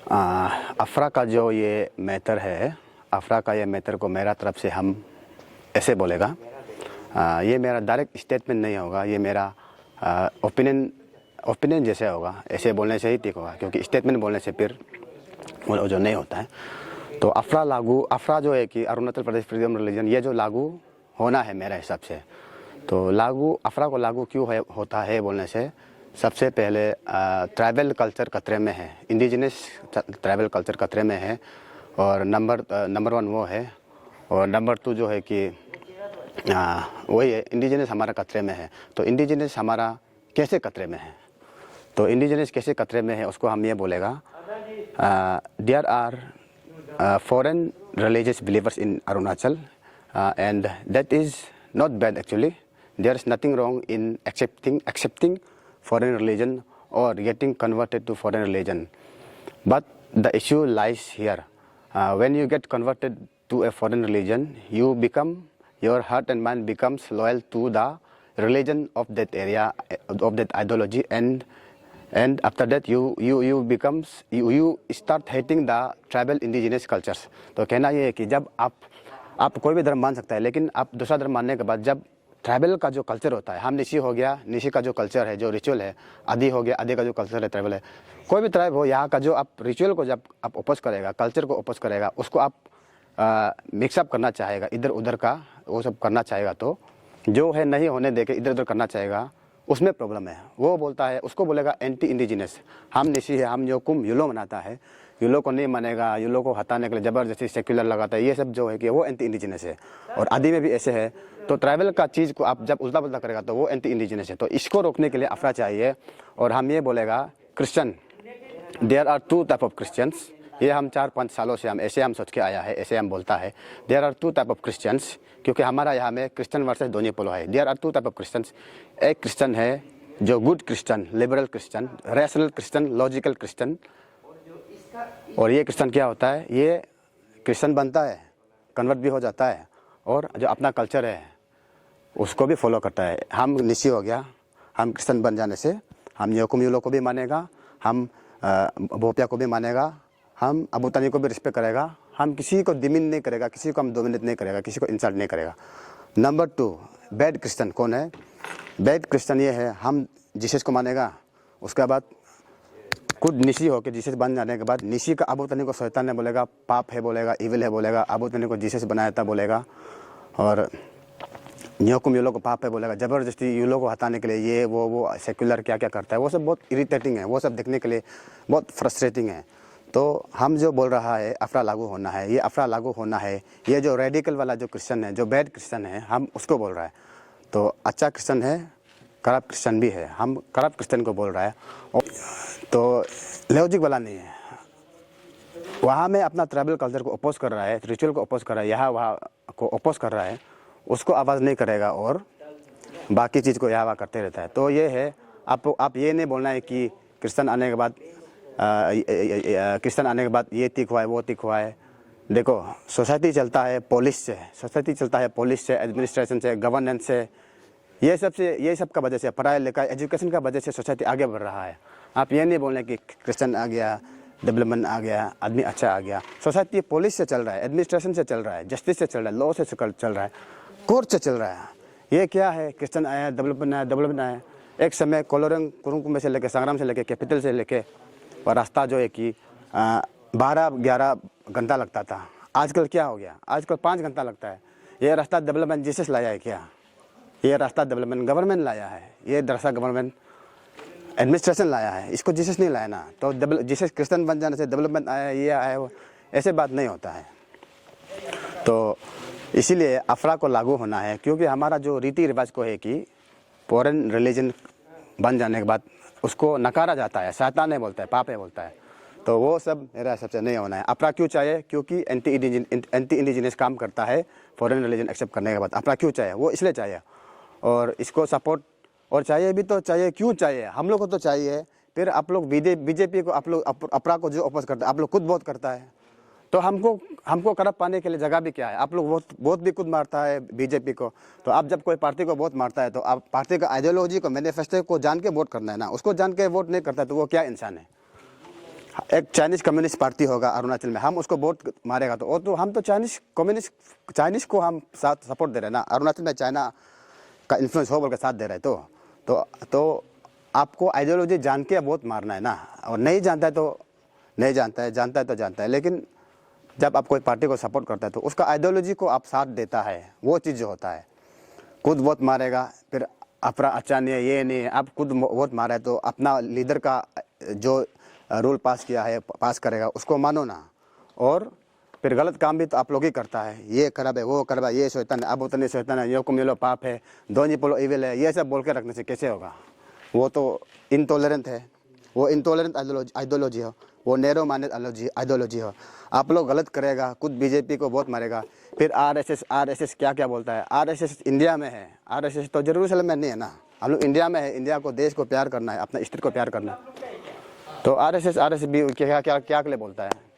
अफरा का जो ये मैटर है, अफरा का ये मैटर को मेरा तरफ से हम ऐसे बोलेगा, ये मेरा डायरेक्ट स्टेटमेंट नहीं होगा, ये मेरा ओपिनियन जैसे होगा। ऐसे बोलने से ही ठीक होगा, क्योंकि स्टेटमेंट बोलने से फिर वो जो नहीं होता है। तो अफरा जो है कि अरुणाचल प्रदेश फ्रीडम रिलीजन, ये जो लागू होना है मेरे हिसाब से, तो अफरा को लागू क्यों होता है बोलने से, सबसे पहले ट्राइबल कल्चर खतरे में है, इंडिजिनस ट्राइबल कल्चर खतरे में है, और नंबर 1 वो है, और नंबर 2 जो है कि वही है, इंडिजिनस हमारा खतरे में है। तो इंडिजिनस हमारा कैसे खतरे में है, तो इंडिजिनस कैसे खतरे में है उसको हम ये बोलेगा, there are foreign religious believers in Arunachal, and that is not bad actually. There is nothing wrong in accepting foreign religion or getting converted to foreign religion. But the issue lies here. When you get converted to a foreign religion, your heart and mind becomes loyal to the religion of that area, of that ideology, and after that you start hating the tribal indigenous cultures. तो कहना ये है कि जब आप कोई भी धर्म मान सकता है, लेकिन आप दूसरा धर्म मानने के बाद जब ट्राइबल का जो कल्चर होता है, हम निशी हो गया, निशी का जो कल्चर है, जो रिचुअल है, आदि हो गया, आदि का जो कल्चर है, ट्राइबल है, कोई भी ट्राइब हो, यहाँ का जो आप रिचुअल को जब आप ओपोज करेगा, कल्चर को ओपोज करेगा, उसको आप मिक्सअप करना चाहेगा, इधर उधर का वो सब करना चाहेगा, तो जो है नहीं होने दे के इधर उधर करना चाहेगा, उसमें प्रॉब्लम है। वो बोलता है, उसको बोलेगा एंटी इंडिजिनस। हम निशी है, हम योकुम युलो मनाता है, युलो को नहीं मानेगा, युलो को हटाने के लिए ज़बरदस्ती सेक्युलर लगाता है, ये सब जो है कि वो एंटी इंडिजिनस है। और आदि में भी ऐसे है। तो ट्राइबल का चीज़ को आप जब उल्टा पुल्टा करेगा तो वो एंटी इंडिजिनस है। तो इसको रोकने के लिए अफरा चाहिए। और हम ये बोलेगा Christian, there are 2 type of Christians. ये हम 4-5 सालों से हम सोच के आया है, ऐसे हम बोलता है, there are 2 type of Christians, क्योंकि हमारा यहाँ में क्रिश्चियन वर्सेस दोनों पोलो है। There are 2 type of Christians. एक क्रिश्चियन है जो good Christian, liberal Christian, rational Christian, logical Christian. और ये क्रिश्चियन क्या होता है, ये क्रिश्चियन बनता है, कन्वर्ट भी हो जाता है, और जो अपना कल्चर है उसको भी फॉलो करता है। हम निशी हो गया, हम क्रिश्चियन बन जाने से हम योकुम युलो को भी मानेगा, हम भोपिया को भी मानेगा, हम अबूतानी को भी रिस्पेक्ट करेगा, हम किसी को डिमिन नहीं करेगा, किसी को हम डोमिनेट नहीं करेगा, किसी को इंसल्ट नहीं करेगा। नंबर 2, बैड क्रिश्चियन कौन है? बैड क्रिश्चियन ये है, हम जीसस को मानेगा, उसके बाद खुद निशी होकर जीसस बन जाने के बाद निशी का अबूतानी को शैतान ने बोलेगा, पाप है बोलेगा, इविल है बोलेगा, अबूतानी को जीसस बनाया था बोलेगा, और न्योकुम युलो को पाप है बोलेगा, ज़बरदस्ती युलो को हटाने के लिए ये वो सेक्युलर क्या क्या करता है, वो सब बहुत इरिटेटिंग है, वो सब देखने के लिए बहुत फ्रस्ट्रेटिंग है। तो हम जो बोल रहा है अफरा लागू होना है, ये अफरा लागू होना है, ये जो रेडिकल वाला जो क्रिश्चियन है, जो बैड क्रिश्चियन है, हम उसको बोल रहा है। तो अच्छा क्रिश्चियन है, करप्ट क्रिश्चियन भी है, हम करप्ट क्रिश्चियन को बोल रहा है। तो लॉजिक वाला नहीं है। वहाँ में अपना ट्राइबल कल्चर को अपोज कर रहा है, रिचुअल को अपोज कर रहा है, यहाँ वहाँ को अपोज कर रहा है, उसको आवाज़ नहीं करेगा और बाकी चीज़ को यहाँ वहाँ करते रहता है। तो ये है, आप ये नहीं बोलना है कि क्रिश्चियन आने के बाद ये ठीक हुआ है, वो ठीक हुआ है। देखो, सोसाइटी चलता है पुलिस से, एडमिनिस्ट्रेशन से, गवर्नेंस से, ये सब का वजह से, पढ़ाई लिखाई, एजुकेशन का वजह से सोसाइटी आगे बढ़ रहा है। आप ये नहीं बोलना कि क्रिश्चियन आ गया, डेवलपमेंट आ गया, आदमी अच्छा आ गया। सोसाइटी पुलिस से चल रहा है, एडमिनिस्ट्रेशन से चल रहा है, जस्टिस से चल रहा है, लॉ से चल रहा है, कोर्ट से चल रहा है। ये क्या है, क्रिश्चियन आया, डेवलपमेंट आया। एक समय कोलोरंग कुरुंग में से लेके, संग्राम से लेके, कैपिटल से लेके, और रास्ता जो है कि 12-11 घंटा लगता था, आजकल क्या हो गया, आजकल 5 घंटा लगता है। ये रास्ता डेवलपमेंट जीसस लाया है क्या? ये रास्ता डेवलपमेंट गवर्नमेंट लाया है, ये रास्ता गवर्नमेंट एडमिनिस्ट्रेशन लाया है, इसको जीसस नहीं लाया ना। तो जीसस क्रिश्चियन बन जाने से डेवलपमेंट आया, ये आया, वो ऐसे बात नहीं होता है। तो इसीलिए अफरा को लागू होना है, क्योंकि हमारा जो रीति रिवाज को है कि फॉरेन रिलीजन बन जाने के बाद उसको नकारा जाता है, शैतान है बोलता है, पाप है बोलता है। तो वो सब मेरा हिसाब से नहीं होना है। अफरा क्यों चाहिए? क्योंकि एंटी इंडिजिनस काम करता है फॉरेन रिलीजन एक्सेप्ट करने के बाद। अफरा क्यों चाहिए? वो इसलिए चाहिए, और इसको सपोर्ट और चाहिए भी तो चाहिए। क्यों चाहिए? हम लोग को तो चाहिए, फिर आप लोग बीजेपी को, आप लोग अफरा को जो अपोज करते हैं, आप लोग खुद बहुत करता है। तो हमको करप्ट पाने के लिए जगह भी क्या है? आप लोग बहुत भी खुद मारता है बीजेपी को। तो आप जब कोई पार्टी को बहुत मारता है तो आप पार्टी का आइडियोलॉजी को, मैनिफेस्टो को जान के वोट करना है ना। उसको जान के वोट नहीं करता तो वो क्या इंसान है? एक चाइनीज कम्युनिस्ट पार्टी होगा अरुणाचल में, हम उसको वोट मारेगा तो वो तो हम तो चाइनीज को हम साथ सपोर्ट दे रहे हैं ना। अरुणाचल में चाइना का इन्फ्लुएंस हो बोल के साथ दे रहे हैं तो आपको आइडियोलॉजी जान के वोट मारना है ना। और नहीं जानता है तो नहीं जानता है, जानता है तो जानता है। लेकिन जब आप कोई पार्टी को सपोर्ट करता है तो उसका आइडियोलॉजी को आप साथ देता है, वो चीज़ जो होता है। खुद वोट मारेगा फिर अपना अच्छा नहीं है, ये नहीं है, आप खुद वोट मारा है तो अपना लीडर का जो रूल पास किया है पास करेगा, उसको मानो ना। और फिर गलत काम भी तो आप लोग ही करता है, ये खराब है, वो खराब है, ये शैतान है, अब उतने शैतान है, यो को मिलो पाप है, दोनी पोलो इविल है, ये सब बोल के रखने से कैसे होगा। वो तो इनटॉलरेंट है, वो इनटॉलरेंट आइडियोलॉजी हो, वो नैरो माइंडेड आइडियोलॉजी हो। आप लोग गलत करेगा, खुद बीजेपी को वोट मारेगा, फिर आरएसएस क्या क्या बोलता है। आरएसएस इंडिया में है, आरएसएस तो जेरूसलम में नहीं है ना। हम लोग इंडिया में है, इंडिया को, देश को प्यार करना है, अपना स्टेट को प्यार करना है। तो आरएसएस भी क्या क्या क्या क्या के लिए बोलता है।